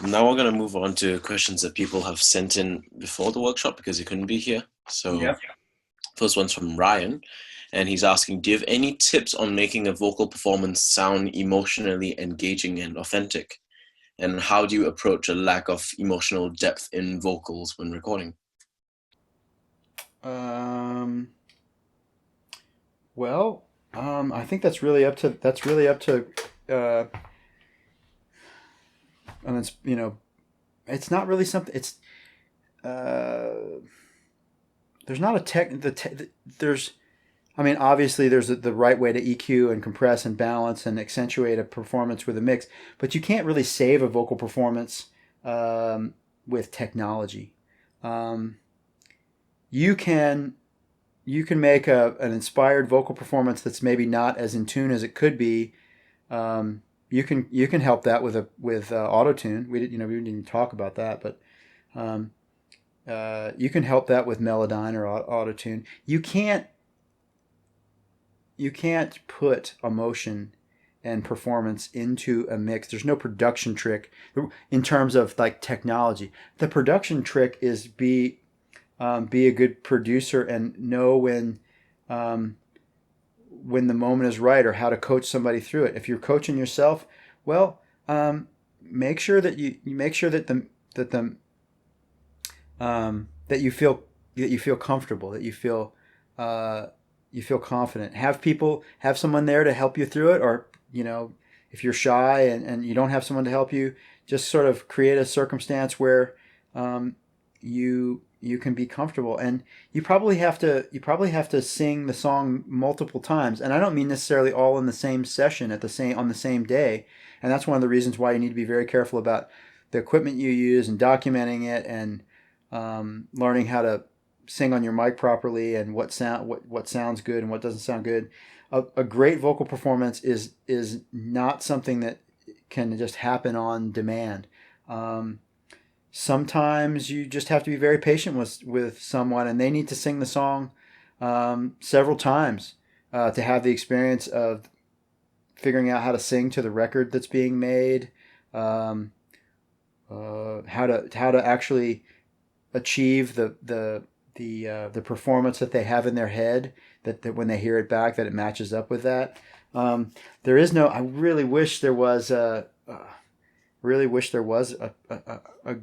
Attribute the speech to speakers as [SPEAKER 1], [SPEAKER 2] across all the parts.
[SPEAKER 1] Now we're going to move on to questions that people have sent in before the workshop because he couldn't be here. So,
[SPEAKER 2] Yep.
[SPEAKER 1] first one's from Ryan, and he's asking, do you have any tips on making a vocal performance sound emotionally engaging and authentic? And how do you approach a lack of emotional depth in vocals when recording?
[SPEAKER 2] Um, well, I think that's really up to, uh, and it's it's not really something. It's uh, there's not a there's. I mean, obviously, there's the right way to EQ and compress and balance and accentuate a performance with a mix, but you can't really save a vocal performance um, with technology. Um, you can you can make an inspired vocal performance that's maybe not as in tune as it could be. You can help that with auto tune. We didn't even talk about that, but um, you can help that with Melodyne or auto tune. You can't put emotion and performance into a mix. There's no production trick in terms of like technology. The production trick is be a good producer and know um, when the moment is right or how to coach somebody through it. If you're coaching yourself, well, make sure that you make sure that you feel comfortable, that uh, you feel confident. Have someone there to help you through it, or if you're shy and you don't have someone to help you, just sort of create a circumstance where you can be comfortable. And you probably have to sing the song multiple times. And I don't mean necessarily all in the same session on the same day. And that's one of the reasons why you need to be very careful about the equipment you use and documenting it, and learning how to sing on your mic properly, and what sounds good and what doesn't sound good. A great vocal performance is not something that can just happen on demand. Um, Sometimes you just have to be very patient with someone, and they need to sing the song several times to have the experience of figuring out how to sing to the record that's being made, um, how to actually achieve the performance that they have in their head, that when they hear it back, that it matches up with that. There is no. I really wish there was a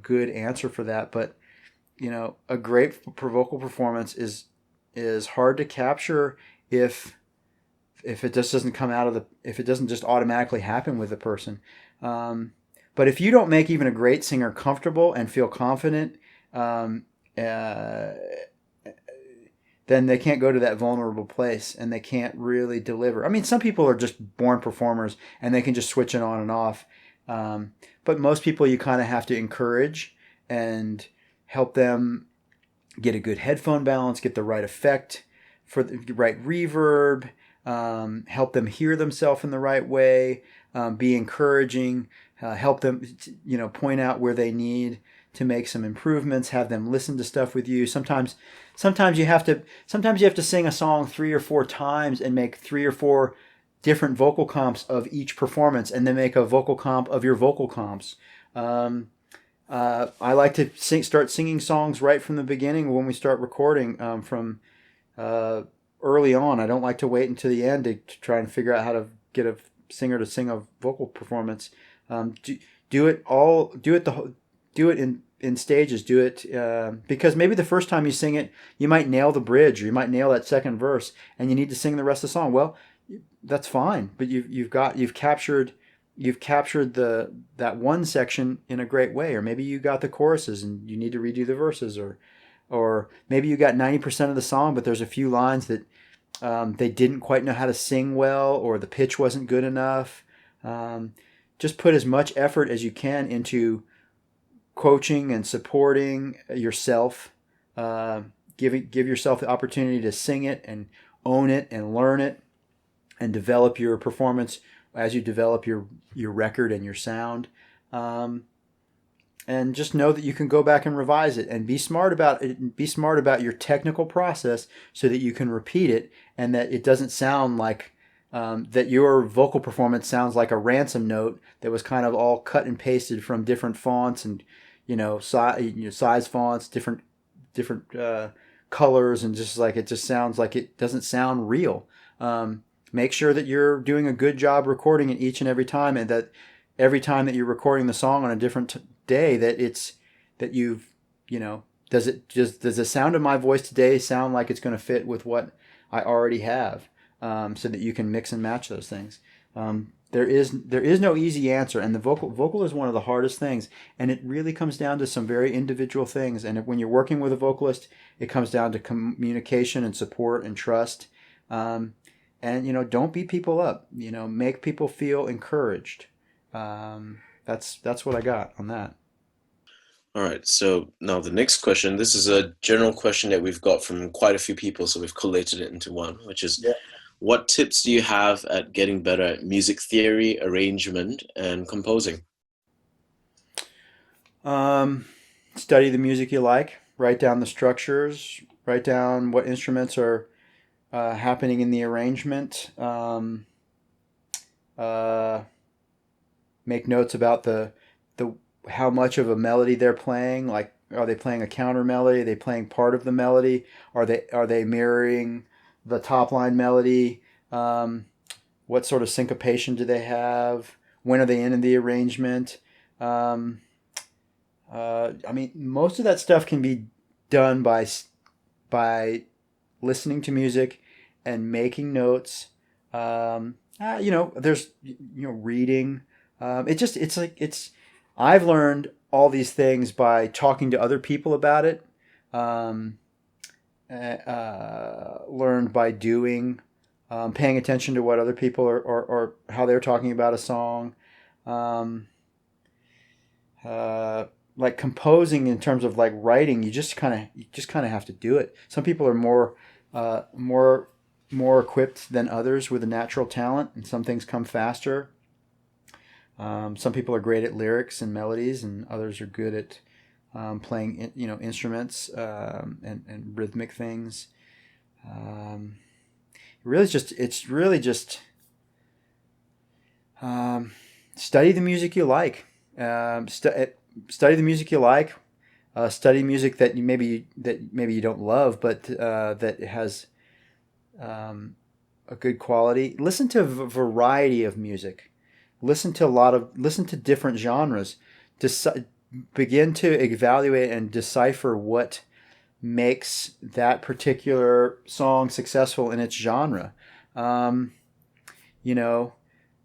[SPEAKER 2] good answer for that, but a great vocal performance is hard to capture if it just doesn't come out of the if it doesn't just automatically happen with the person. But if you don't make even a great singer comfortable and feel confident, um, uh, then they can't go to that vulnerable place and they can't really deliver. I mean, some people are just born performers and they can just switch it on and off. But most people you kind of have to encourage and help them get a good headphone balance, get the right effect for the right reverb, help them hear themselves in the right way, be encouraging, help them, point out where they need to make some improvements, have them listen to stuff with you. Sometimes you have to sing a song 3 or 4 times and make 3 or 4 different vocal comps of each performance, and then make a vocal comp of your vocal comps. Um, I like to start singing songs right from the beginning when we start recording, from uh, early on. I don't like to wait until the end to try and figure out how to get a singer to sing a vocal performance. Do it all. Do it in stages. Do it because maybe the first time you sing it, you might nail the bridge, or you might nail that second verse, and you need to sing the rest of the song. Well, that's fine, but you've captured the that one section in a great way. Or maybe you got the choruses and you need to redo the verses, or maybe you got 90% of the song, but there's a few lines that they didn't quite know how to sing well, or the pitch wasn't good enough. Um, just put as much effort as you can into coaching and supporting yourself. Uh, give yourself the opportunity to sing it and own it and learn it and develop your performance as you develop your record and your sound. Um, and just know that you can go back and revise it, and be smart about it. Be smart about your technical process so that you can repeat it, and that it doesn't sound like that your vocal performance sounds like a ransom note that was kind of all cut and pasted from different fonts and size fonts, different colors, and just like it just sounds like it doesn't sound real. Make sure that you're doing a good job recording it each and every time, and that every time that you're recording the song on a different day, that you've does the sound of my voice today sound like it's going to fit with what I already have, so that you can mix and match those things. There is no easy answer, and the vocal is one of the hardest things, and it really comes down to some very individual things. And when you're working with a vocalist, it comes down to communication and support and trust. And don't beat people up. Make people feel encouraged. That's what I got on that.
[SPEAKER 1] All right, so now the next question. This is a general question that we've got from quite a few people, so we've collated it into one, which is,
[SPEAKER 2] Yeah.
[SPEAKER 1] what tips do you have at getting better at music theory, arrangement, and composing?
[SPEAKER 2] Study the music you like. Write down the structures. Write down what instruments are happening in the arrangement. Uh, Make notes about the how much of a melody they're playing. Like, are they playing a counter melody? Are they playing part of the melody? Are they mirroring the top line melody? What sort of syncopation do they have? When are they in the arrangement? Um, I mean, most of that stuff can be done by listening to music and making notes. There's reading. It's. I've learned all these things by talking to other people about it. Um, Learned by doing, paying attention to what other people or how they're talking about a song. Um, uh, like composing in terms of like writing, you just kind of have to do it. Some people are uh, more more equipped than others with a natural talent, and some things come faster. Some people are great at lyrics and melodies, and others are good at playing instruments, and rhythmic things. Um, it's really just um, study the music you like. Study the music you like. Study music that maybe you don't love, but that has a good quality. Listen to a variety of music. Listen to different genres. Deci- Begin to evaluate and decipher what makes that particular song successful in its genre. Um, you know,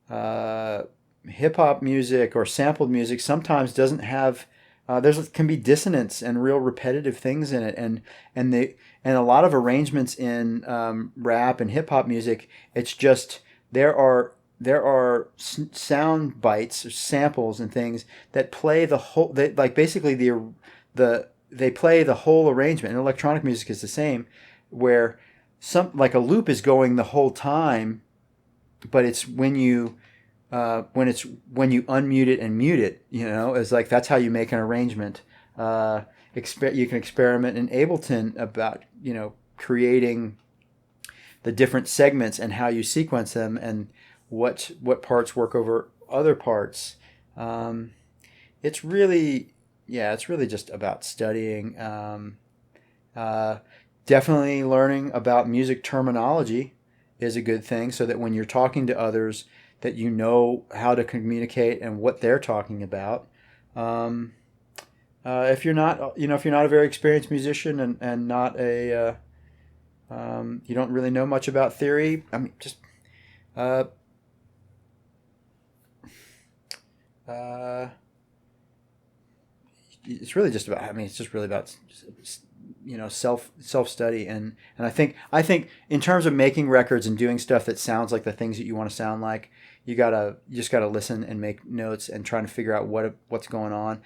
[SPEAKER 2] uh, Hip hop music or sampled music sometimes doesn't have. There's can be dissonance and real repetitive things in it, and a lot of arrangements in rap and hip hop music. It's just there are sound bites or samples and things that play the whole. Like basically they play the whole arrangement. And electronic music is the same, where some like a loop is going the whole time, but it's when you unmute it and mute it. It's like that's how you make an arrangement. You can experiment in Ableton about creating the different segments and how you sequence them, and what parts work over other parts. Um, it's really Yeah, it's really just about studying. Uh, Definitely learning about music terminology is a good thing, so that when you're talking to others, that you know how to communicate and what they're talking about. Um, if you're not a very experienced musician, and not you don't really know much about theory. I mean, just uh, uh, it's really just about. I mean, it's just really about self study, and I think in terms of making records and doing stuff that sounds like the things that you want to sound like, you just gotta listen and make notes and trying to figure out what's going on.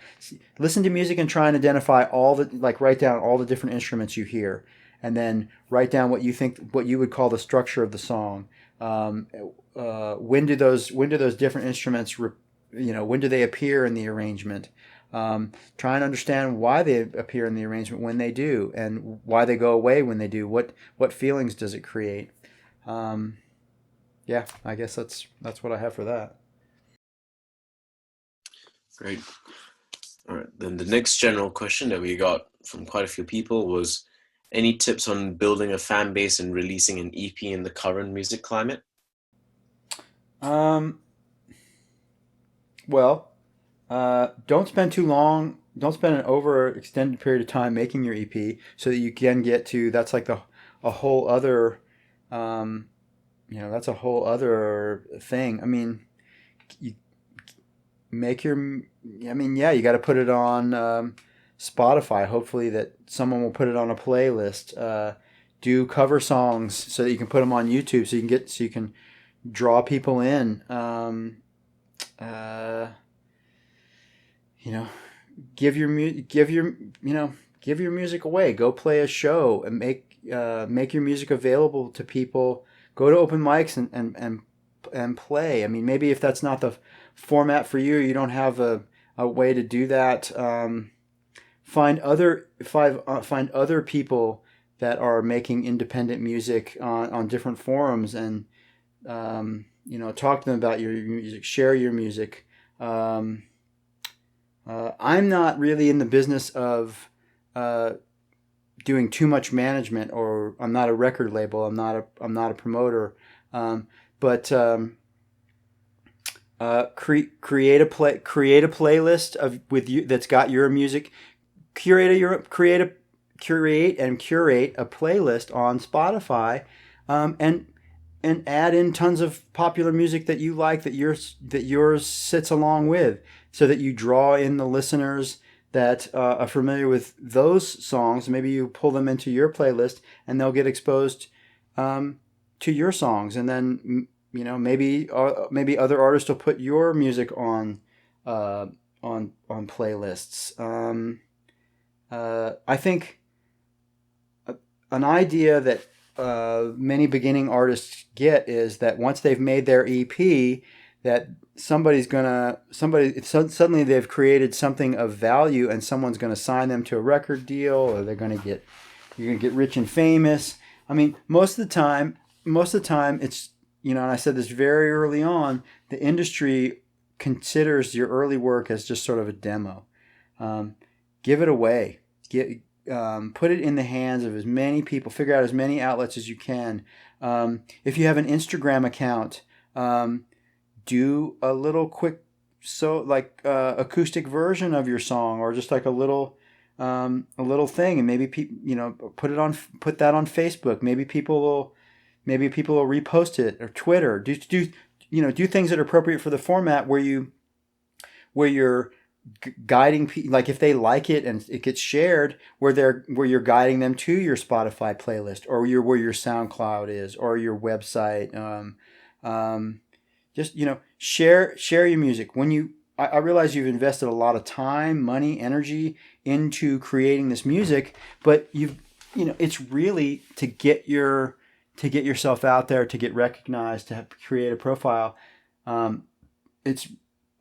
[SPEAKER 2] Listen to music and try and identify write down all the different instruments you hear, and then write down what you would call the structure of the song. Um, when do those different instruments when do they appear in the arrangement? Try and understand why they appear in the arrangement when they do, and why they go away when they do. What feelings does it create? Um, yeah, I guess that's what I have for that.
[SPEAKER 1] Great. All right. Then the next general question that we got from quite a few people was, any tips on building a fan base and releasing an EP in the current music climate?
[SPEAKER 2] Um, well, don't spend too long. Don't spend an over extended period of time making your EP, so that you can get to that's like the a whole other, um, that's a whole other thing. I mean, you make your, I mean, yeah, you got to put it on Spotify. Hopefully, that someone will put it on a playlist. Do cover songs so that you can put them on YouTube, so you can draw people in. Uh, you know, give your music away. Go play a show and make your music available to people. Go to open mics and play. I mean, maybe if that's not the format for you, you don't have a way to do that. Find other people that are making independent music on different forums, and talk to them about your music. Share your music. I'm not really in the business of uh, doing too much management, or I'm not a record label. I'm not a promoter. But create a playlist of with you that's got your music. Curate and curate a playlist on Spotify, and add in tons of popular music that you like, that yours sits along with, so that you draw in the listeners that are familiar with those songs. Maybe you pull them into your playlist, and they'll get exposed to your songs, and then maybe other artists will put your music on playlists. I think an idea that many beginning artists get is that once they've made their EP, that suddenly they've created something of value, and someone's gonna sign them to a record deal, or you're gonna get rich and famous. I mean, most of the time it's, and I said this very early on, the industry considers your early work as just sort of a demo. Um, Give it away. Put it in the hands of as many people. Figure out as many outlets as you can. If you have an Instagram account, do a little quick, acoustic version of your song, or just like a little thing, and maybe put that on Facebook. Maybe people will repost it, or Twitter. Do things that are appropriate for the format, where you're guiding people, like if they like it and it gets shared, where you're guiding them to your Spotify playlist, or where your SoundCloud is, or your website. Just share your music. I realize you've invested a lot of time, money, energy into creating this music, but it's really to get yourself out there, to get recognized, to create a profile. It's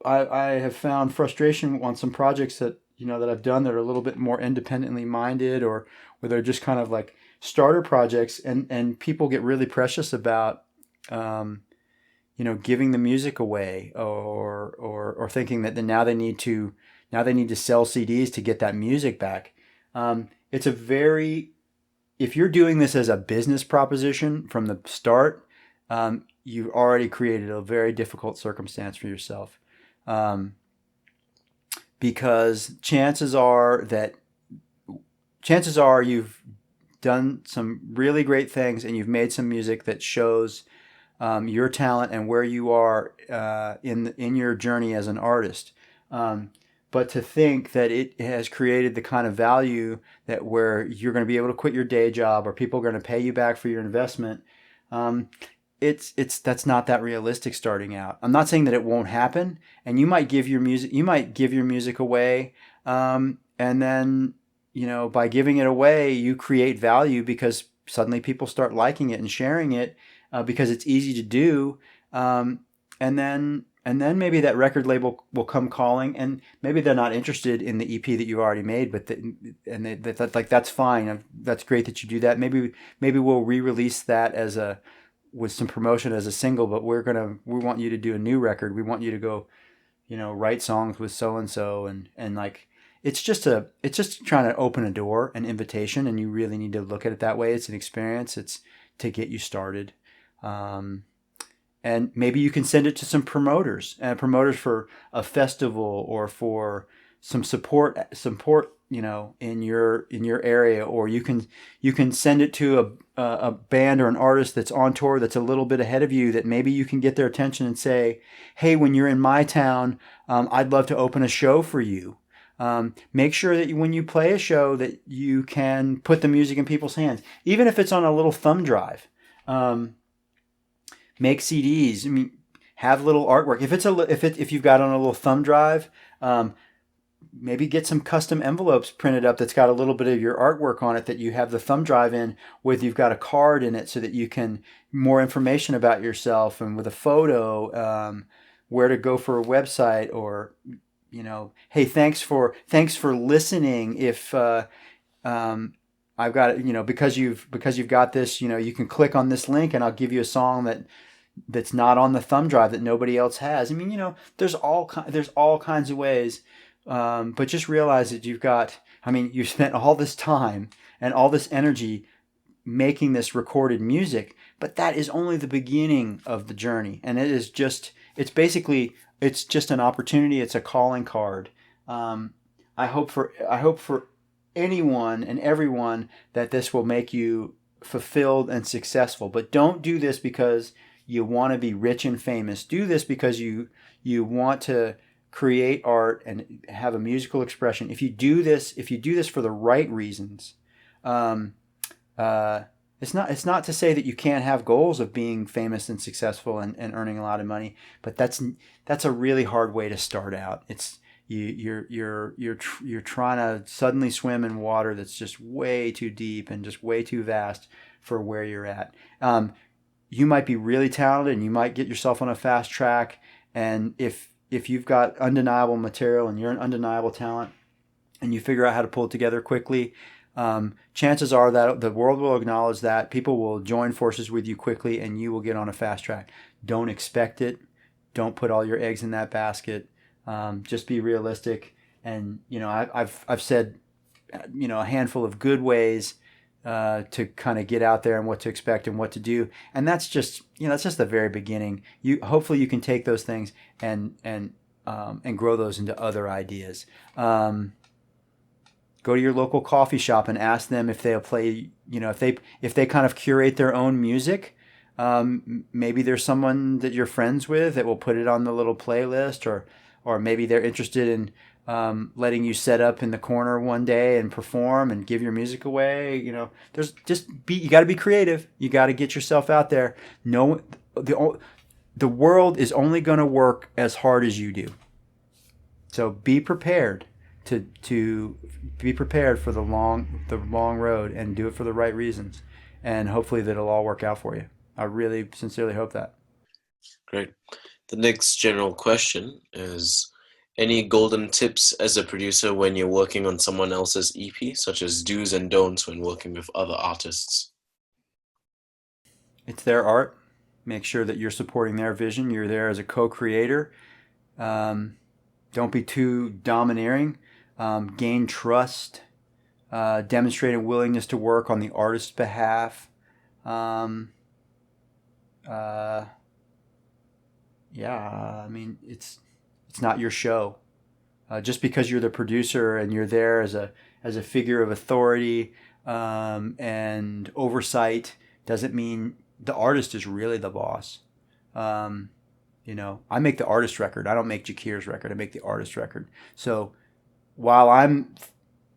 [SPEAKER 2] I have found frustration on some projects that I've done that are a little bit more independently minded, or where they're just kind of like starter projects, and people get really precious about giving the music away, or thinking that now they need to sell CDs to get that music back. It's a very If you're doing this as a business proposition from the start, you've already created a very difficult circumstance for yourself. Um, because chances are you've done some really great things, and you've made some music that shows your talent and where you are in your journey as an artist. But to think that it has created the kind of value that where you're going to be able to quit your day job, or people are going to pay you back for your investment, that's not that realistic starting out. I'm not saying that it won't happen, and you might give your music away, and then by giving it away, you create value, because suddenly people start liking it and sharing it, because it's easy to do, and then maybe that record label will come calling, and maybe they're not interested in the EP that you already made, but like, that's fine. That's great that you do that. Maybe we'll re-release that as with some promotion as a single, but we want you to do a new record. We want you to go, write songs with so and so, and like it's just trying to open a door, an invitation, and you really need to look at it that way. It's an experience. It's to get you started. Um, and maybe you can send it to some promoters and promoters for a festival or for some support in your area, or you can send it to a band or an artist that's on tour that's a little bit ahead of you, that maybe you can get their attention and say, hey, when you're in my town, I'd love to open a show for you. Make sure that when you play a show that you can put the music in people's hands, even if it's on a little thumb drive. Make CDs. I mean, have little artwork. If you've got on a little thumb drive, maybe get some custom envelopes printed up that's got a little bit of your artwork on it that you have the thumb drive in, with you've got a card in it so that you can more information about yourself, and with a photo, where to go for a website, or hey, thanks for listening. If I've got it, because you've got this, you can click on this link and I'll give you a song that's not on the thumb drive that nobody else has. I mean, there's all kinds of ways, but just realize that you spent all this time and all this energy making this recorded music, but that is only the beginning of the journey, and it's just an opportunity. It's a calling card. I hope for anyone and everyone that this will make you fulfilled and successful. But don't do this because you want to be rich and famous. Do this because you want to create art and have a musical expression. If you do this for the right reasons, it's not to say that you can't have goals of being famous and successful and earning a lot of money, but that's a really hard way to start out. It's you're trying to suddenly swim in water that's just way too deep and just way too vast for where you're at. You might be really talented and you might get yourself on a fast track, and if you've got undeniable material and you're an undeniable talent and you figure out how to pull it together quickly, chances are that the world will acknowledge that. People will join forces with you quickly and you will get on a fast track. Don't expect it. Don't put all your eggs in that basket. Just be realistic. And, I've said, a handful of good ways to kind of get out there and what to expect and what to do. And that's just the very beginning. Hopefully you can take those things and grow those into other ideas. Go to your local coffee shop and ask them if they'll play, if they kind of curate their own music. Maybe there's someone that you're friends with that will put it on the little playlist, or maybe they're interested in letting you set up in the corner one day and perform and give your music away. You got to be creative. You got to get yourself out there. No, the world is only going to work as hard as you do. So be prepared to be prepared for the long road, and do it for the right reasons, and hopefully that'll all work out for you. I really sincerely hope that.
[SPEAKER 1] Great. The next general question is, any golden tips as a producer when you're working on someone else's EP, such as do's and don'ts when working with other artists?
[SPEAKER 2] It's their art. Make sure that you're supporting their vision. You're there as a co-creator. Don't be too domineering. Gain trust. Demonstrate a willingness to work on the artist's behalf. It's not your show. Just because you're the producer and you're there as a figure of authority and oversight doesn't mean the artist is really the boss. I make the artist record. I don't make Jacquire's record. I make the artist record. So while I'm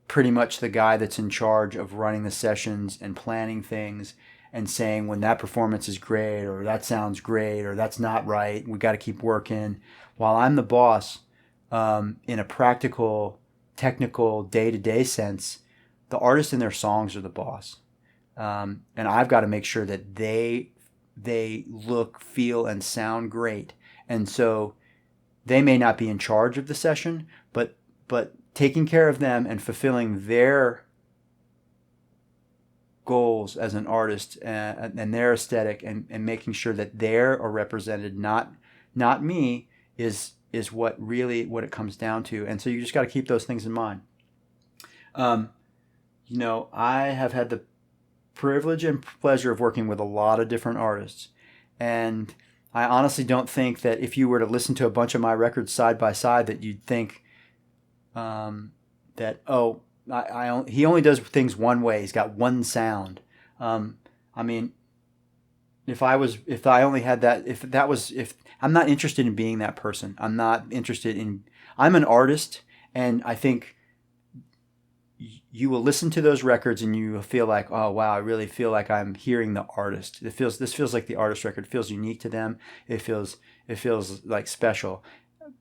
[SPEAKER 2] pretty much the guy that's in charge of running the sessions and planning things and saying when that performance is great, or that sounds great, or that's not right, we got to keep working. While I'm the boss, in a practical, technical, day-to-day sense, the artists and their songs are the boss. And I've got to make sure that they look, feel, and sound great. And so they may not be in charge of the session, but taking care of them and fulfilling their goals as an artist, and their aesthetic, and making sure that they are represented, not me, is what it comes down to. And so you just got to keep those things in mind. I have had the privilege and pleasure of working with a lot of different artists, and I honestly don't think that if you were to listen to a bunch of my records side by side, that you'd think that, oh, he only does things one way. He's got one sound. I mean, if I only had that, if I'm not interested in being that person. I'm not interested in. I'm an artist, and I think you will listen to those records and you will feel like, oh wow, I really feel like I'm hearing the artist. This feels like the artist record. It feels unique to them. It feels like special.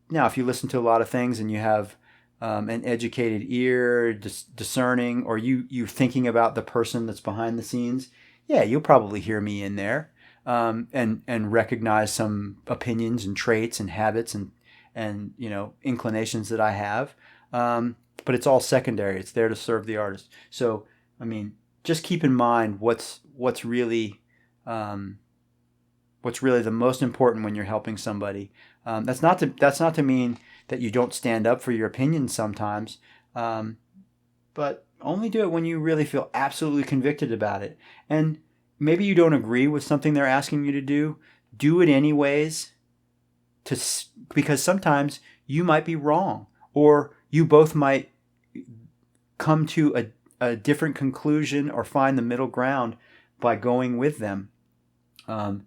[SPEAKER 2] Now, if you listen to a lot of things and you have an educated ear, discerning, or you thinking about the person that's behind the scenes, yeah, you'll probably hear me in there, and recognize some opinions and traits and habits and inclinations that I have. But it's all secondary. It's there to serve the artist. So, I mean, just keep in mind what's really the most important when you're helping somebody. That's not to mean that you don't stand up for your opinions sometimes, but only do it when you really feel absolutely convicted about it. And maybe you don't agree with something they're asking you to do. Do it anyways, because sometimes you might be wrong, or you both might come to a different conclusion or find the middle ground by going with them, and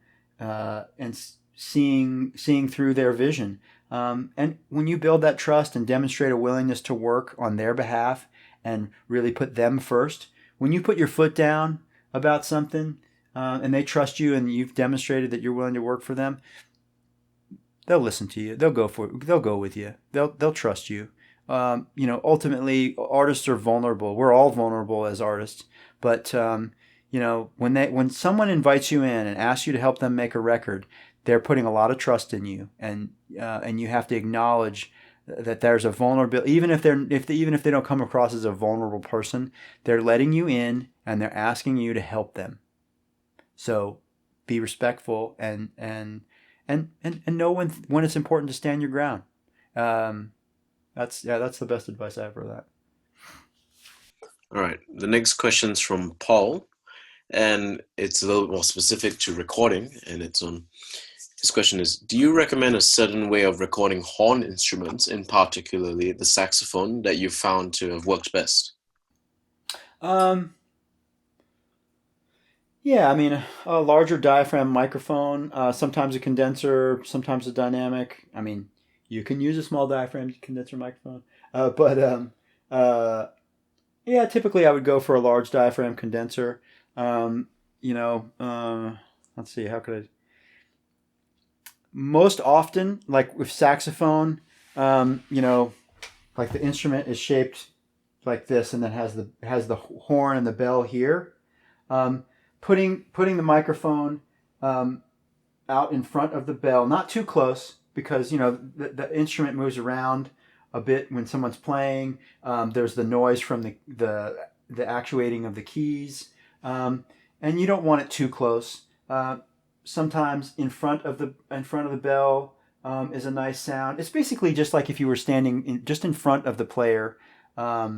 [SPEAKER 2] seeing through their vision. And when you build that trust and demonstrate a willingness to work on their behalf and really put them first, when you put your foot down about something, and they trust you and you've demonstrated that you're willing to work for them, they'll listen to you. They'll go with you. They'll trust you. Ultimately, artists are vulnerable. We're all vulnerable as artists. But when someone invites you in and asks you to help them make a record, they're putting a lot of trust in you, and you have to acknowledge that there's a vulnerability. Even if they don't come across as a vulnerable person, they're letting you in and they're asking you to help them. So be respectful and know when it's important to stand your ground. That's the best advice I have for that.
[SPEAKER 1] All right. The next question's from Paul, and it's a little more specific to recording, and his question is, do you recommend a certain way of recording horn instruments, in particularly the saxophone, that you found to have worked best?
[SPEAKER 2] Yeah, I mean, a larger diaphragm microphone, sometimes a condenser, sometimes a dynamic. I mean, you can use a small diaphragm condenser microphone, yeah, typically I would go for a large diaphragm condenser. Um, let's see, how could I? Most often, like with saxophone, like the instrument is shaped like this, and then has the horn and the bell here. Putting the microphone out in front of the bell, not too close, because the instrument moves around a bit when someone's playing. There's the noise from the actuating of the keys, and you don't want it too close. Sometimes in front of the bell is a nice sound. It's basically just like if you were standing just in front of the player. I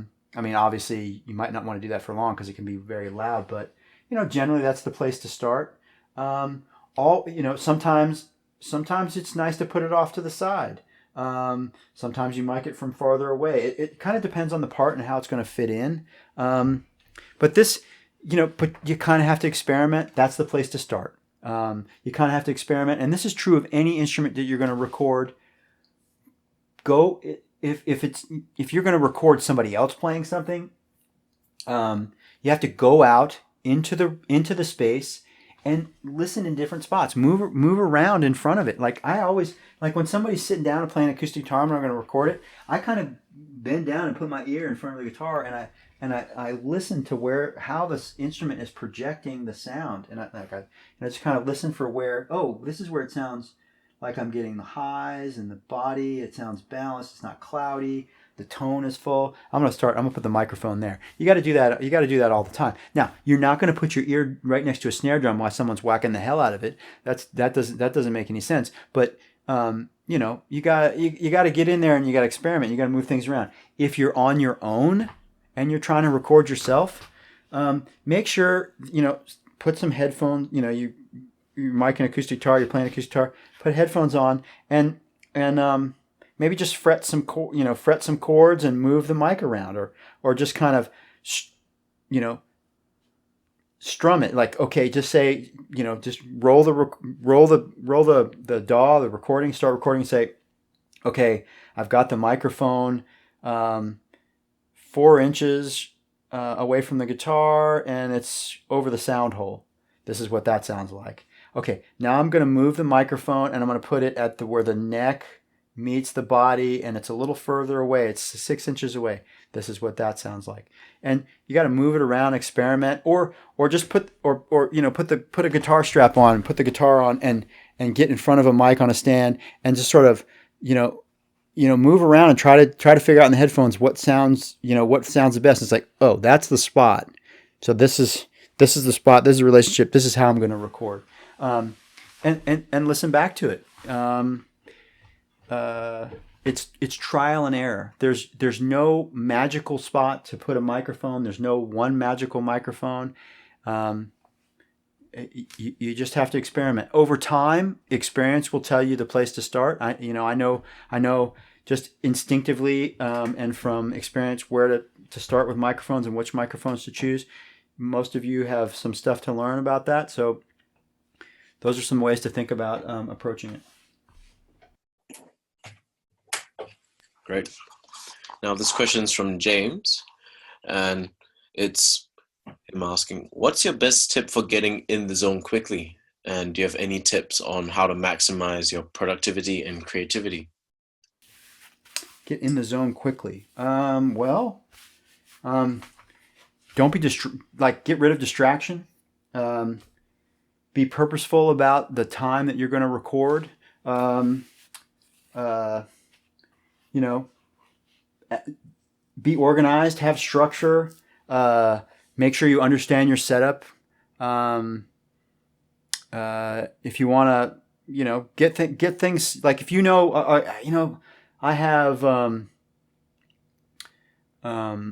[SPEAKER 2] mean, obviously you might not want to do that for long because it can be very loud, but generally that's the place to start. Sometimes it's nice to put it off to the side. Sometimes you mic it from farther away. It kind of depends on the part and how it's going to fit in. But this, but you kind of have to experiment. That's the place to start. You kind of have to experiment, and this is true of any instrument that you're going to record. If you're going to record somebody else playing something, you have to go out into the space and listen in different spots. Move around in front of it. Like I always like when somebody's sitting down and playing acoustic guitar and I'm going to record it, I kind of bend down and put my ear in front of the guitar and I listen to how this instrument is projecting the sound, and I just kind of listen for this is where it sounds like I'm getting the highs and the body. It sounds balanced. It's not cloudy. The tone is full. I'm gonna put the microphone there. You got to do that. You got to do that all the time. Now, you're not going to put your ear right next to a snare drum while someone's whacking the hell out of it. That doesn't make any sense. But you got to get in there and you got to experiment. You got to move things around. If you're on your own and you're trying to record yourself, make sure put some headphones. You're mic an acoustic guitar. You're playing acoustic guitar. Put headphones on and maybe just fret some chords and move the mic around, or just kind of strum it. Like, okay, just say, just roll the DAW, the recording, start recording, say, okay, I've got the microphone 4 inches away from the guitar and it's over the sound hole. This is what that sounds like. Okay, now I'm going to move the microphone and I'm going to put it at where the neck meets the body and it's a little further away. It's 6 inches away. This is what that sounds like. And you got to move it around, experiment, or just put a guitar strap on, put the guitar on and get in front of a mic on a stand and just sort of move around and try to figure out in the headphones what sounds the best. It's like, oh, that's the spot. So this is the spot. This is the relationship. This is how I'm going to record. And listen back to it. It's trial and error. There's no magical spot to put a microphone. There's no one magical microphone. You just have to experiment. Over time, experience will tell you the place to start. I know just instinctively and from experience where to start with microphones and which microphones to choose. Most of you have some stuff to learn about that. So those are some ways to think about approaching it.
[SPEAKER 1] Great. Now this question is from James, and it's him asking, what's your best tip for getting in the zone quickly? And do you have any tips on how to maximize your productivity and creativity?
[SPEAKER 2] Get in the zone quickly. Don't be get rid of distraction. Be purposeful about the time that you're going to record. Be organized, have structure, make sure you understand your setup. If you want to, get things like, if I have, come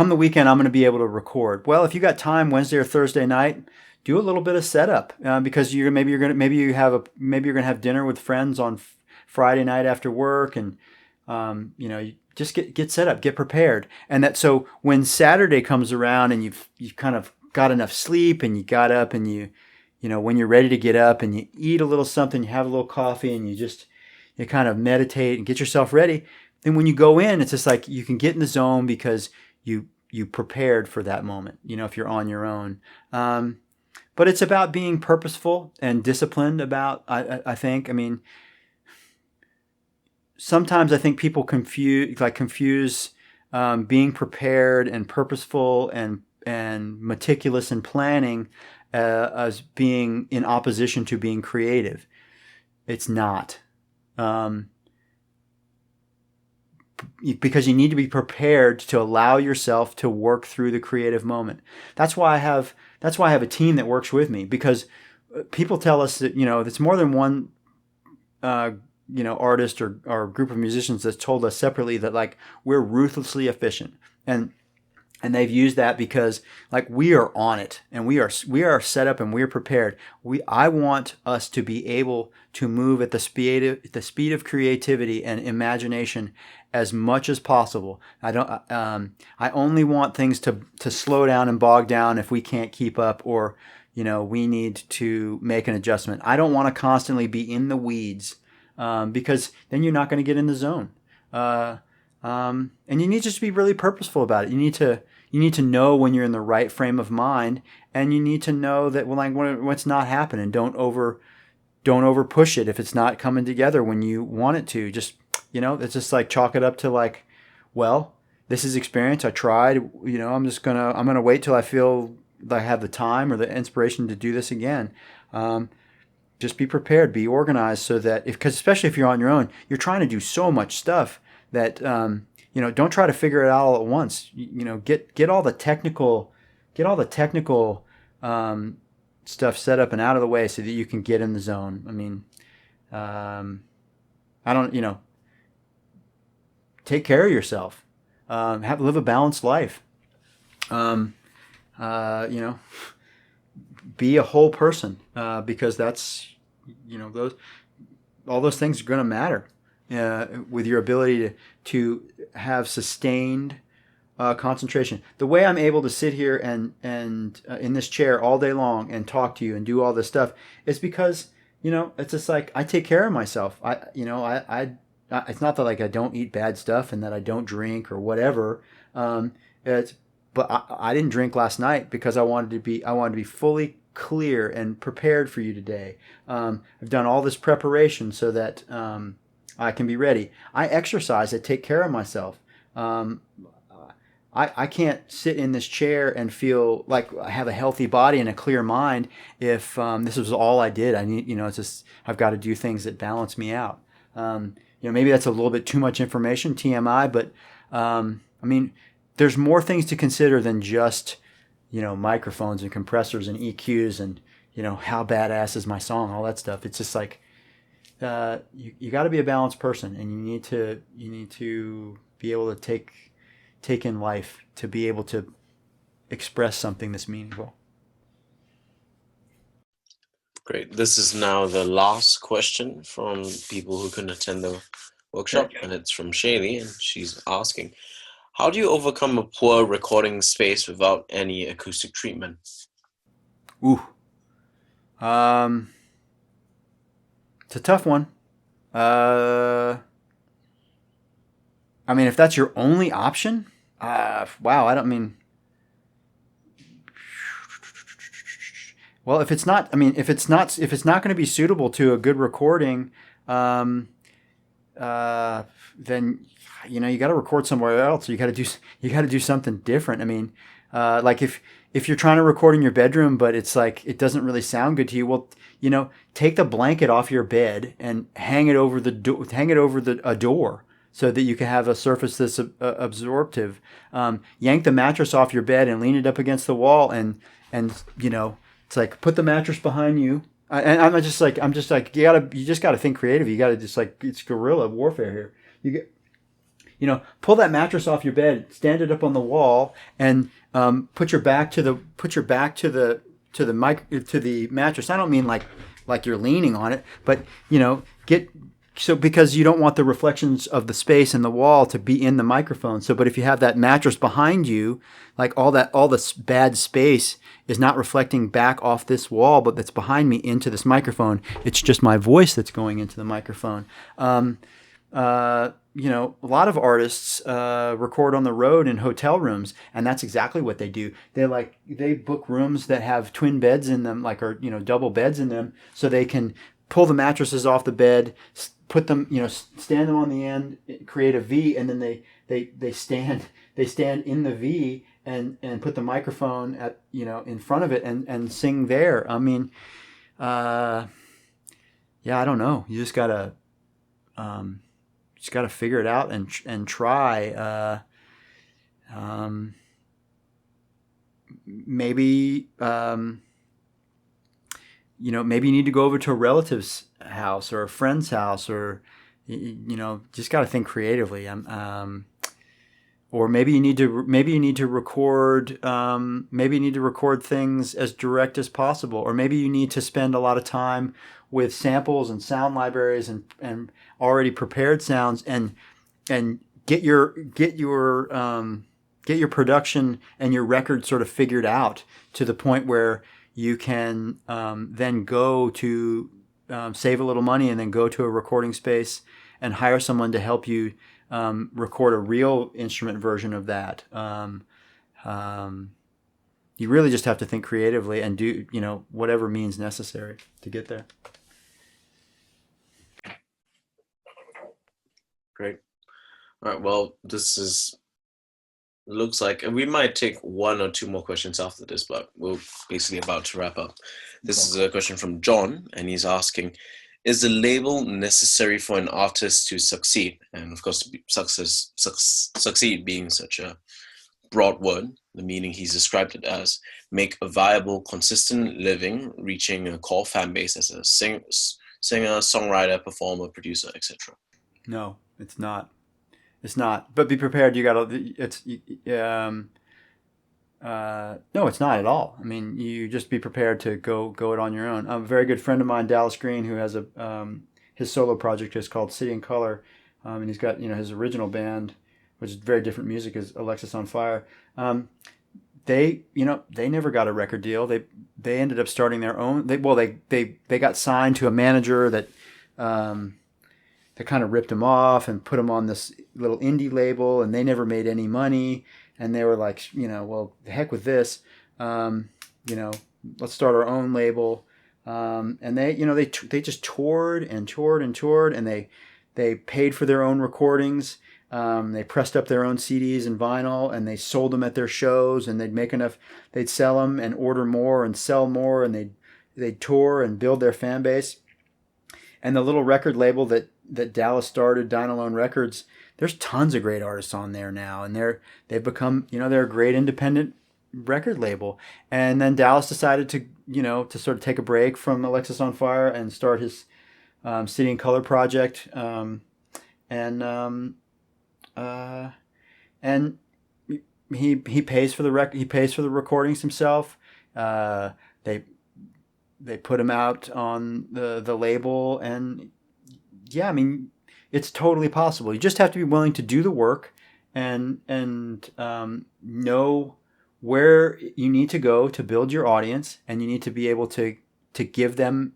[SPEAKER 2] the weekend, I'm going to be able to record. Well, if you got time Wednesday or Thursday night, do a little bit of setup because you're going to have dinner with friends on Friday night after work, and you just get set up, get prepared, and that so when Saturday comes around and you've kind of got enough sleep and you got up and you when you're ready to get up and you eat a little something, you have a little coffee, and you kind of meditate and get yourself ready. Then when you go in, it's just like you can get in the zone because you prepared for that moment. If you're on your own. But it's about being purposeful and disciplined about, I think. I mean, sometimes I think people confuse being prepared and purposeful and meticulous in planning as being in opposition to being creative. It's not. Because you need to be prepared to allow yourself to work through the creative moment. That's why I have a team that works with me, because people tell us that it's more than one artist or group of musicians that's told us separately that like we're ruthlessly efficient, and they've used that because like we are on it and we are set up and we're prepared. I want us to be able to move at the speed of creativity and imagination as much as possible. I only want things to slow down and bog down if we can't keep up, or we need to make an adjustment. I don't want to constantly be in the weeds, because then you're not going to get in the zone. And you need just to be really purposeful about it. You need to know when you're in the right frame of mind, and you need to know that when it's not happening. Don't over push it if it's not coming together when you want it to. Just it's just like chalk it up to like, well, this is experience. I tried. I'm gonna wait till I feel I have the time or the inspiration to do this again. Just be prepared, be organized, so that because especially if you're on your own, you're trying to do so much stuff that don't try to figure it out all at once. Get all the technical stuff set up and out of the way so that you can get in the zone. I mean, I don't, take care of yourself. Live a balanced life. Um, you know, be a whole person, because that's, those all those things are going to matter, with your ability to have sustained concentration. The way I'm able to sit here and in this chair all day long and talk to you and do all this stuff is because it's just like I take care of myself. It's not that like I don't eat bad stuff and that I don't drink or whatever. It's but I didn't drink last night because I wanted to be fully clear and prepared for you today. I've done all this preparation so that I can be ready. I exercise. I take care of myself. I can't sit in this chair and feel like I have a healthy body and a clear mind if this was all I did. I need, it's just I've got to do things that balance me out. Maybe that's a little bit too much information, TMI, but I mean, there's more things to consider than just microphones and compressors and EQs and how badass is my song, all that stuff. It's just like you got to be a balanced person, and you need to be able to take in life to be able to express something that's meaningful.
[SPEAKER 1] Great. This is now the last question from people who can attend the workshop, and it's from Shaylee, and she's asking, how do you overcome a poor recording space without any acoustic treatment?
[SPEAKER 2] Ooh. It's a tough one. I mean, if that's your only option, wow, I don't mean. Well, if it's not going to be suitable to a good recording, then you got to record somewhere else. You got to do something different. I mean, like if you're trying to record in your bedroom, but it's like it doesn't really sound good to you, well, take the blanket off your bed and hang it over a door so that you can have a surface that's absorptive. Yank the mattress off your bed and lean it up against the wall, and it's like put the mattress behind you. And I'm just like you just gotta think creative. You gotta just like it's guerrilla warfare here. Pull that mattress off your bed, stand it up on the wall, and put your back to the mattress. I don't mean like you're leaning on it, but because you don't want the reflections of the space in the wall to be in the microphone. But if you have that mattress behind you, like all this bad space is not reflecting back off this wall, but that's behind me into this microphone. It's just my voice that's going into the microphone. A lot of artists record on the road in hotel rooms, and that's exactly what they do. They book rooms that have twin beds in them, or double beds in them, so they can pull the mattresses off the bed, put them, stand them on the end, create a V, and then they stand in the V and put the microphone at in front of it and sing there. I mean, yeah, I don't know. You just gotta figure it out and try. Maybe maybe you need to go over to a relative's house or a friend's house, or just got to think creatively. Or maybe you need to record things as direct as possible, or maybe you need to spend a lot of time with samples and sound libraries and already prepared sounds and get your production and your record sort of figured out to the point where you can then go to save a little money and then go to a recording space and hire someone to help you record a real instrument version of that. You really just have to think creatively and do whatever means necessary to get there.
[SPEAKER 1] Great. All right. Well, looks like we might take one or two more questions after this, but we're basically about to wrap up. This is a question from John, and he's asking, Is a label necessary for an artist to succeed? And of course, succeed being such a broad word, the meaning he's described it as, make a viable, consistent living, reaching a core fan base as a singer, songwriter, performer, producer, etc.
[SPEAKER 2] No, it's not. It's not. But be prepared. You got to. It's. No, it's not at all. I mean, you just be prepared to go it on your own. A very good friend of mine, Dallas Green, who has a his solo project is called City and Color, and he's got his original band, which is very different music, is Alexis on Fire. They never got a record deal. They ended up starting their own. They got signed to a manager that that kind of ripped them off and put them on this little indie label, and they never made any money. And they were like, well, the heck with this, let's start our own label. And they just toured and toured and toured, and they paid for their own recordings. They pressed up their own CDs and vinyl, and they sold them at their shows, and they'd make enough, they'd sell them and order more and sell more, and they'd tour and build their fan base. And the little record label that Dallas started, Dynalone Records, there's tons of great artists on there now, and they've become, they're a great independent record label. And then Dallas decided to, to sort of take a break from Alexis on Fire and start his City and Color project. And he pays for the recordings himself. They put him out on the label, and yeah, I mean, it's totally possible. You just have to be willing to do the work and know where you need to go to build your audience, and you need to be able to give them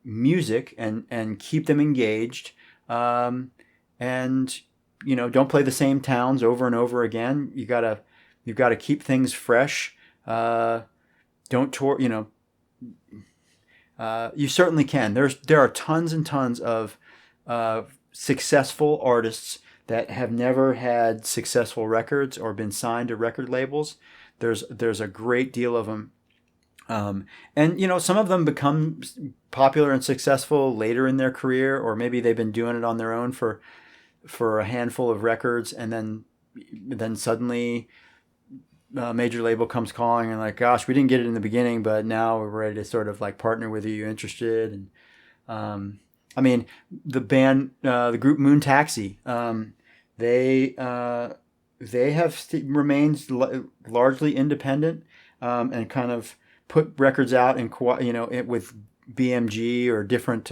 [SPEAKER 2] music and keep them engaged. And don't play the same towns over and over again. You've got to keep things fresh. Don't tour. You certainly can. There are tons and tons of successful artists that have never had successful records or been signed to record labels. There's a great deal of them. And some of them become popular and successful later in their career, or maybe they've been doing it on their own for a handful of records, and then suddenly a major label comes calling and like, gosh, we didn't get it in the beginning, but now we're ready to sort of like partner with you. You interested? And I mean, the band, the group Moon Taxi, they have remained largely independent, and kind of put records out in with BMG or different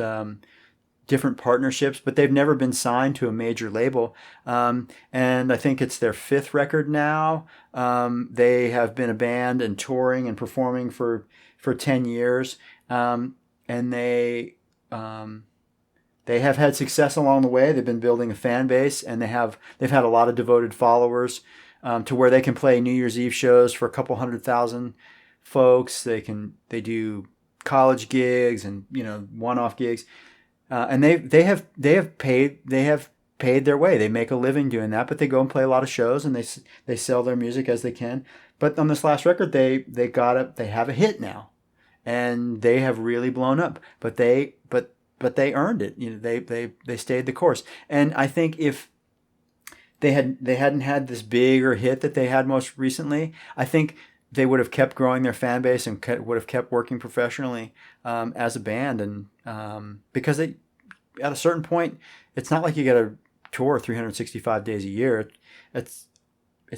[SPEAKER 2] partnerships, but they've never been signed to a major label. And I think it's their fifth record now. They have been a band and touring and performing for 10 years. And they have had success along the way. They've been building a fan base, and they've had a lot of devoted followers, to where they can play New Year's Eve shows for a couple 100,000 folks. They do college gigs and one-off gigs. And they have paid their way. They make a living doing that, but they go and play a lot of shows, and they sell their music as they can. But on this last record, they have a hit now, and they have really blown up. But they earned it. They stayed the course. And I think if they hadn't had this bigger hit that they had most recently, I think they would have kept growing their fan base and would have kept working professionally as a band. And because at a certain point, it's not like you got to tour 365 days a year. It's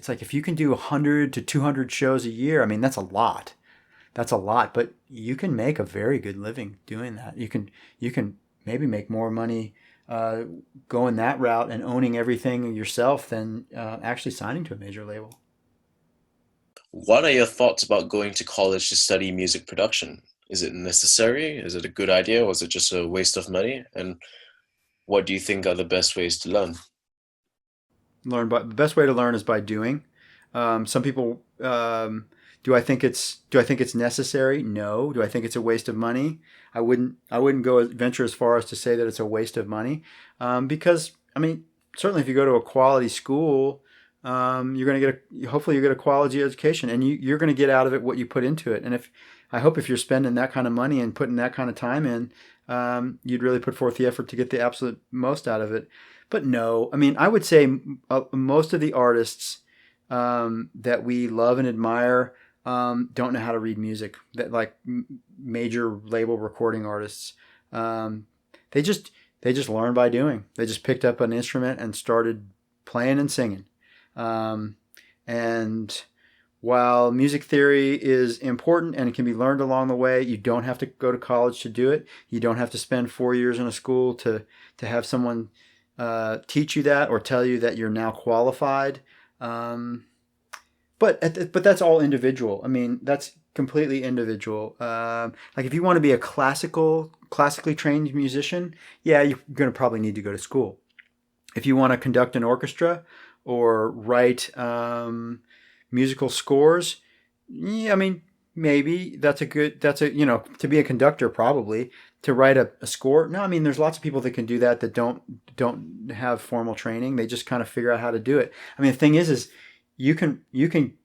[SPEAKER 2] like if you can do 100 to 200 shows a year, I mean, that's a lot. That's a lot, but you can make a very good living doing that. You can maybe make more money going that route and owning everything yourself than actually signing to a major label.
[SPEAKER 1] What are your thoughts about going to college to study music production? Is it necessary? Is it a good idea? Or is it just a waste of money? And what do you think are the best ways to learn?
[SPEAKER 2] The best way to learn is by doing. Some people, do I think it's necessary? No. Do I think it's a waste of money? I wouldn't venture as far as to say that it's a waste of money, because I mean, certainly if you go to a quality school, hopefully you get a quality education, and you're going to get out of it what you put into it. And I hope if you're spending that kind of money and putting that kind of time in, you'd really put forth the effort to get the absolute most out of it. But no, I mean, I would say most of the artists that we love and admire don't know how to read music. That like major label recording artists, um, they just they just learn by doing. They just picked up an instrument and started playing and singing. Um, and while music theory is important and it can be learned along the way, you don't have to go to college to do it. You don't have to spend 4 years in a school to have someone teach you that or tell you that you're now qualified. Um, but that's all individual. I mean, that's completely individual. Like if you want to be a classically trained musician, yeah, you're going to probably need to go to school. If you want to conduct an orchestra or write musical scores, yeah, I mean, maybe that's a, to be a conductor, probably to write a score. No, I mean, there's lots of people that can do that don't have formal training. They just kind of figure out how to do it. I mean, the thing is you can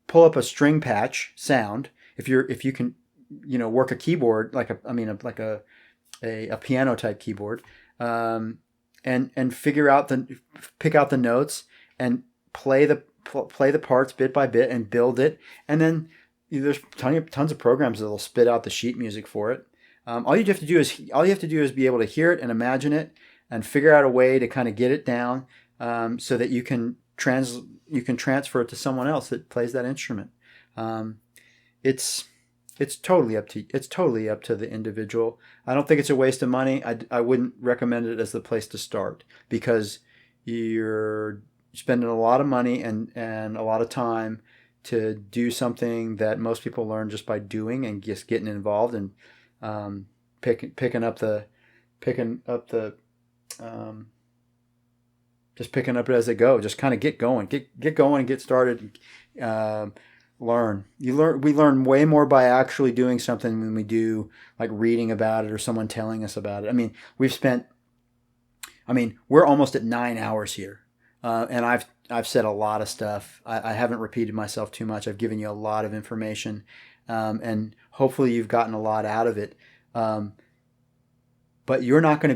[SPEAKER 2] pull up a string patch sound if you can, work a keyboard like a piano type keyboard, um, and pick out the notes and play the parts bit by bit and build it. And then there's tons of programs that'll spit out the sheet music for it. All you have to do is be able to hear it and imagine it and figure out a way to kind of get it down, so that you can transfer it to someone else that plays that instrument. Um, it's it's totally up to the individual. I don't think it's a waste of money. I wouldn't recommend it as the place to start because you're spending a lot of money and a lot of time to do something that most people learn just by doing and just getting involved and um, picking up the um, just picking up it as they go. Just kind of get going, and get started. Um, we learn way more by actually doing something than we do like reading about it or someone telling us about it. We're almost at 9 hours here, and I've said a lot of stuff. I haven't repeated myself too much. I've given you a lot of information, and hopefully you've gotten a lot out of it. Um, but you're not going to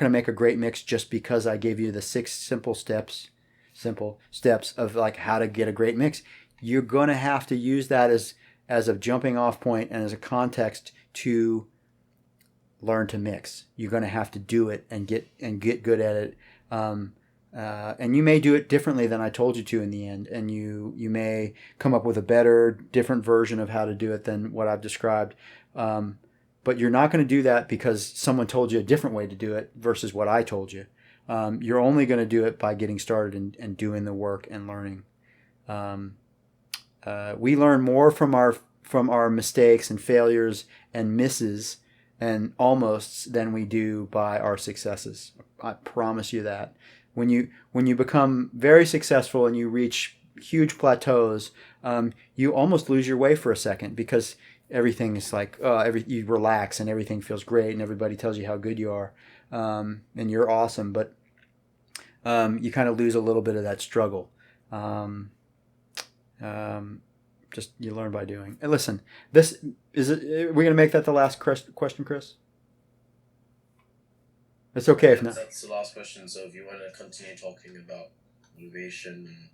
[SPEAKER 2] make a great mix just because I gave you the six simple steps of like how to get a great mix. You're going to have to use that as a jumping off point and as a context to learn to mix. You're going to have to do it and get good at it. And you may do it differently than I told you to in the end, and you may come up with a better, different version of how to do it than what I've described. But you're not going to do that because someone told you a different way to do it versus what I told you. You're only going to do it by getting started and doing the work and learning. Um, we learn more from our mistakes and failures and misses and almosts than we do by our successes. I promise you that. When you become very successful and you reach huge plateaus, you almost lose your way for a second because everything is like you relax and everything feels great and everybody tells you how good you are, and you're awesome, but you kind of lose a little bit of that struggle. Um, just you learn by doing. And listen, this is it. We're gonna make that the last question, Chris. It's okay
[SPEAKER 1] Yeah,
[SPEAKER 2] if not.
[SPEAKER 1] that's the last question. So if you want to continue talking about motivation and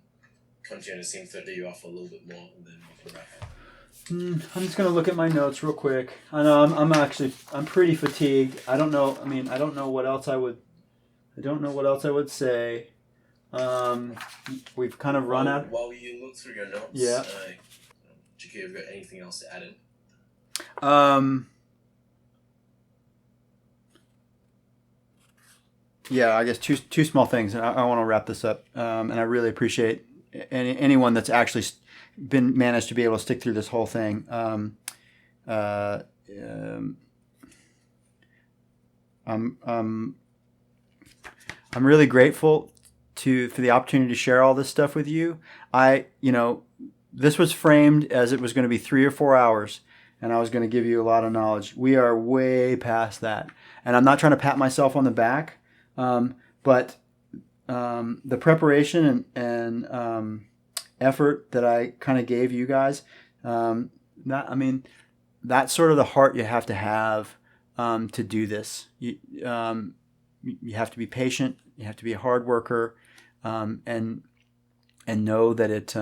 [SPEAKER 1] continue the same thread that you are for a little bit more, and then we can wrap up.
[SPEAKER 2] I'm just gonna look at my notes real quick. I know I'm pretty fatigued. I don't know. I mean, I don't know what else I would. I don't know what else I would say. Um, we've kind of run out.
[SPEAKER 1] While you look through your notes,
[SPEAKER 2] Yeah.
[SPEAKER 1] Jacquire, have you got anything else to add in?
[SPEAKER 2] Um, yeah, I guess two small things. I want to wrap this up, and I really appreciate anyone that's actually been managed to be able to stick through this whole thing. Uh, um, I'm really grateful for the opportunity to share all this stuff with you. This was framed as it was going to be 3 or 4 hours, and I was going to give you a lot of knowledge. We are way past that, and I'm not trying to pat myself on the back, but the preparation and effort that I kind of gave you guys, that's sort of the heart you have to have to do this. You have to be patient. You have to be a hard worker, and know that it's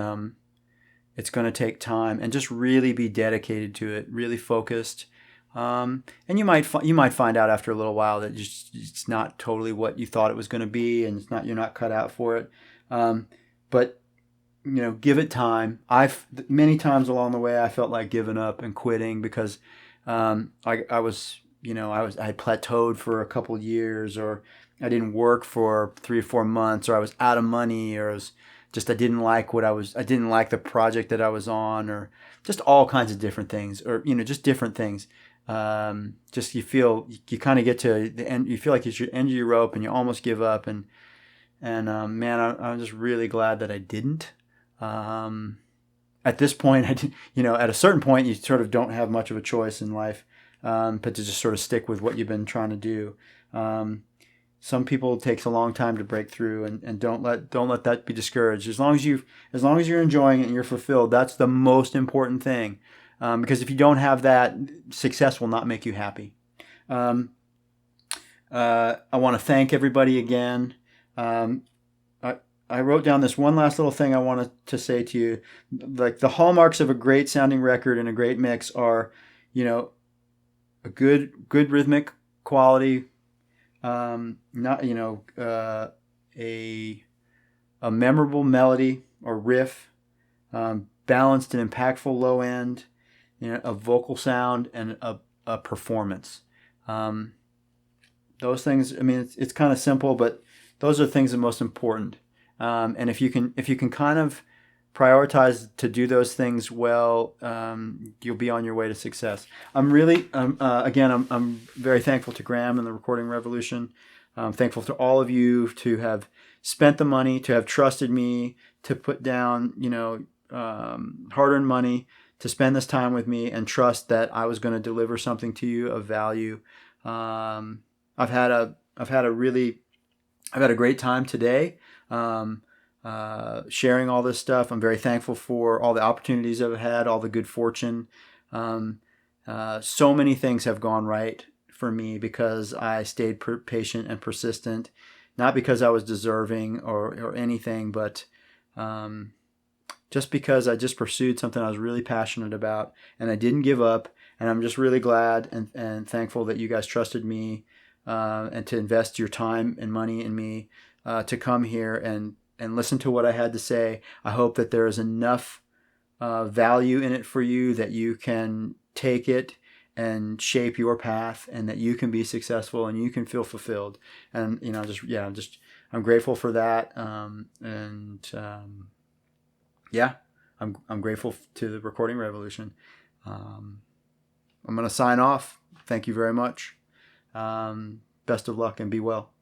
[SPEAKER 2] going to take time, and just really be dedicated to it, really focused. And you might find out after a little while that it's not totally what you thought it was going to be, and you're not cut out for it. But give it time. I've many times along the way I felt like giving up and quitting because I was I had plateaued for a couple of years, or I didn't work for 3 or 4 months, or I was out of money, or I didn't like I didn't like the project that I was on, or just all kinds of different things, or just different things. Just you kind of get to the end, you feel like it's your end of your rope, and you almost give up, and man, I'm just really glad that I didn't. At this point, I did, at a certain point, you sort of don't have much of a choice in life, but to just sort of stick with what you've been trying to do. Some people it takes a long time to break through, and don't let that be discouraged. As long as you're enjoying it and you're fulfilled, that's the most important thing. Because if you don't have that, success will not make you happy. I want to thank everybody again. I wrote down this one last little thing I wanted to say to you. Like, the hallmarks of a great sounding record and a great mix are, a good rhythmic quality, not a memorable melody or riff, balanced and impactful low end, a vocal sound, and a performance. Those things. I mean, it's kind of simple, but those are things that are most important. And if you can kind of prioritize to do those things well, you'll be on your way to success. I'm really, I'm very thankful to Graham and the Recording Revolution. I'm thankful to all of you to have spent the money, to have trusted me, to put down, hard-earned money, to spend this time with me and trust that I was going to deliver something to you of value. I've had a great time today. Sharing all this stuff. I'm very thankful for all the opportunities I've had, all the good fortune. So many things have gone right for me because I stayed patient and persistent, not because I was deserving or anything, but just because I just pursued something I was really passionate about, and I didn't give up. And I'm just really glad and thankful that you guys trusted me and to invest your time and money in me, to come here and listen to what I had to say. I hope that there is enough value in it for you that you can take it and shape your path, and that you can be successful and you can feel fulfilled. And I'm grateful for that. I'm grateful to the Recording Revolution. I'm going to sign off. Thank you very much. Best of luck and be well.